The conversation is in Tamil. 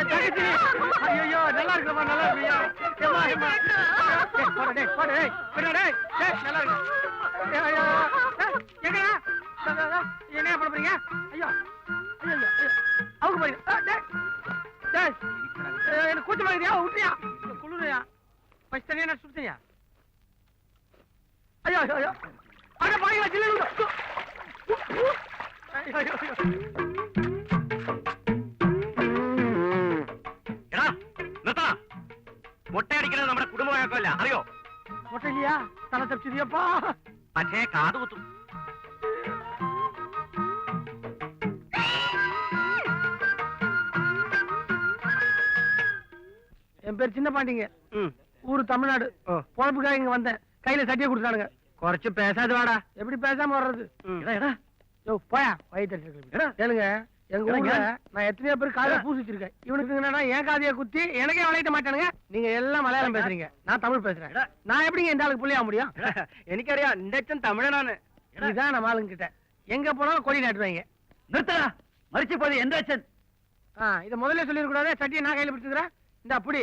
ஐயோ நல்லா இருக்குமா நல்லா இருக்கியா நல்லா இருக்கு என்ன பண்ண போறீங்க ஐயோ ஐயோ அவங்க போறீங்க எனக்கு கூச்சம் வாங்கியா விட்டியா குளிரையா பஸ் தனியா நான் சுத்தியா ஐயோ ஐயோ அட பாருங்க ஜில்லுங்க ஐயோ എടാ നിർത്താ മൊട്ടയടിക്കുന്നത് നമ്മുടെ കുടുംബ വഴക്കമല്ല അറിയോ മൊട്ടയില്ലയാ തല തപ്പിച്ചതിയപ്പാ പക്ഷേ കാത് കുത്തും என் பேர் சின்ன பாண்டிங்க ஊரு தமிழ்நாடு பொழப்புக்காக இங்க வந்தேன் கையில சட்டியை கொடுத்தானுங்க குறைச்சு பேசாது வாடா எப்படி பேசாம வர்றது போயா வயிற்று கேளுங்க எங்க ஊர்ல நான் எத்தனையோ பேர் காதைய பூசிச்சிருக்கேன் இவனுக்கு என்னன்னா என் காதைய குத்தி எனக்கே வளைய மாட்டானுங்க நீங்க எல்லாம் மலையாளம் பேசுறீங்க நான் தமிழ் பேசுறேன் நான் எப்படிங்க இந்த ஆளுக்கு புள்ளியா முடியும் எனக்கு அறியா இந்த அச்சன் தமிழனானு இதுதான் நம்ம ஆளுங்க கிட்ட எங்க போனாலும் கொடி நாட்டுவாங்க நிறுத்தா மறிச்சு போது எந்த அச்சன் இதை முதல்ல சொல்லிடக்கூடாது சட்டியை நான் கையில பிடிச்சுக்கிறேன் இந்த அப்படி